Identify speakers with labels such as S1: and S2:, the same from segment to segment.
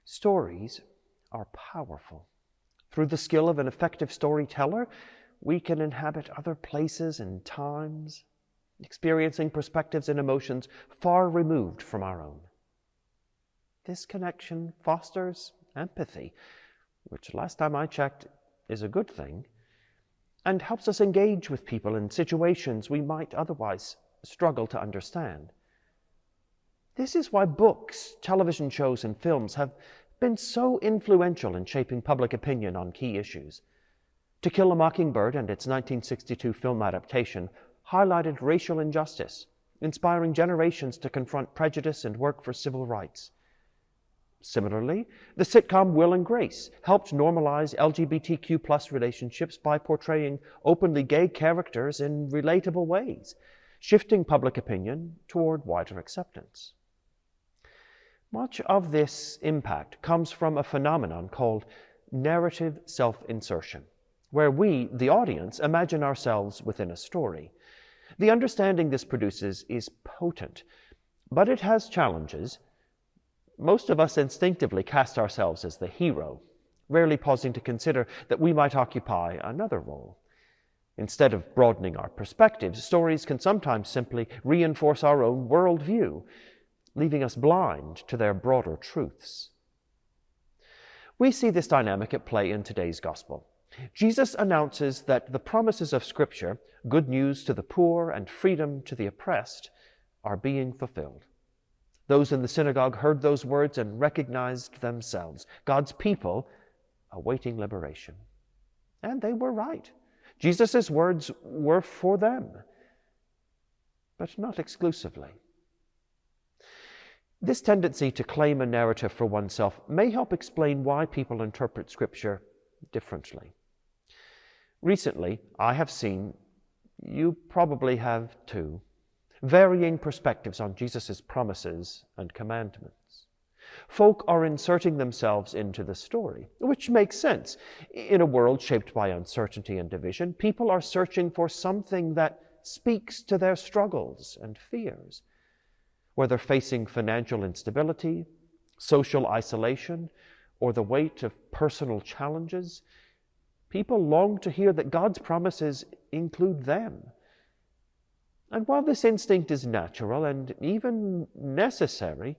S1: Stories are powerful. Through the skill of an effective storyteller, we can inhabit other places and times, experiencing perspectives and emotions far removed from our own. This connection fosters empathy, which last time I checked is a good thing, and helps us engage with people in situations we might otherwise struggle to understand. This is why books, television shows, and films have been so influential in shaping public opinion on key issues. To Kill a Mockingbird and its 1962 film adaptation highlighted racial injustice, inspiring generations to confront prejudice and work for civil rights. Similarly, the sitcom Will and Grace helped normalize LGBTQ+ relationships by portraying openly gay characters in relatable ways, shifting public opinion toward wider acceptance. Much of this impact comes from a phenomenon called narrative self-insertion, where we, the audience, imagine ourselves within a story. The understanding this produces is potent, but it has challenges. Most of us instinctively cast ourselves as the hero, rarely pausing to consider that we might occupy another role. Instead of broadening our perspectives, stories can sometimes simply reinforce our own worldview, leaving us blind to their broader truths. We see this dynamic at play in today's gospel. Jesus announces that the promises of Scripture, good news to the poor and freedom to the oppressed, are being fulfilled. Those in the synagogue heard those words and recognized themselves, God's people awaiting liberation. And they were right. Jesus' words were for them, but not exclusively. This tendency to claim a narrative for oneself may help explain why people interpret Scripture differently. Recently, I have seen, you probably have too, varying perspectives on Jesus' promises and commandments. Folk are inserting themselves into the story, which makes sense. In a world shaped by uncertainty and division, people are searching for something that speaks to their struggles and fears. Whether facing financial instability, social isolation, or the weight of personal challenges, people long to hear that God's promises include them. And while this instinct is natural and even necessary,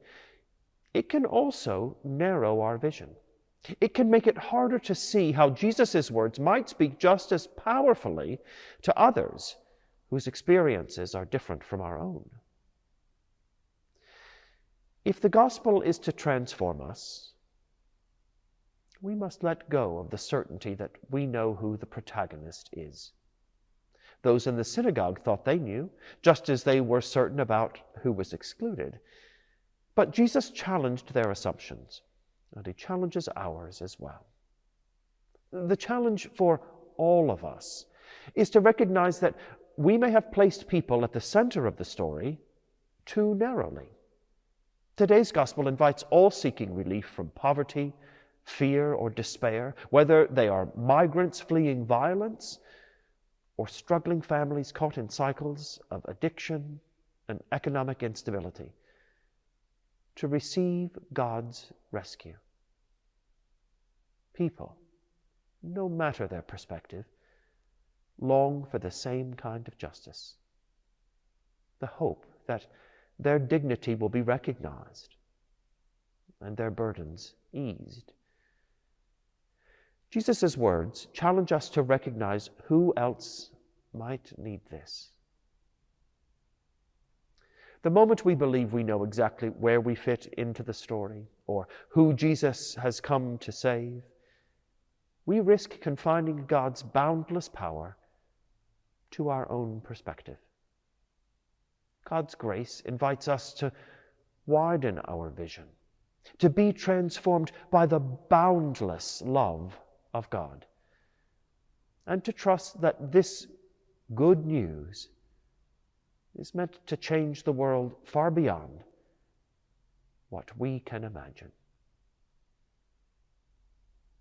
S1: it can also narrow our vision. It can make it harder to see how Jesus' words might speak just as powerfully to others whose experiences are different from our own. If the gospel is to transform us, we must let go of the certainty that we know who the protagonist is. Those in the synagogue thought they knew, just as they were certain about who was excluded. But Jesus challenged their assumptions, and he challenges ours as well. The challenge for all of us is to recognize that we may have placed people at the center of the story too narrowly. Today's gospel invites all seeking relief from poverty, fear, or despair, whether they are migrants fleeing violence or struggling families caught in cycles of addiction and economic instability, to receive God's rescue. People, no matter their perspective, long for the same kind of justice. The hope that their dignity will be recognized and their burdens eased. Jesus' words challenge us to recognize who else might need this. The moment we believe we know exactly where we fit into the story or who Jesus has come to save, we risk confining God's boundless power to our own perspective. God's grace invites us to widen our vision, to be transformed by the boundless love of God, and to trust that this good news is meant to change the world far beyond what we can imagine.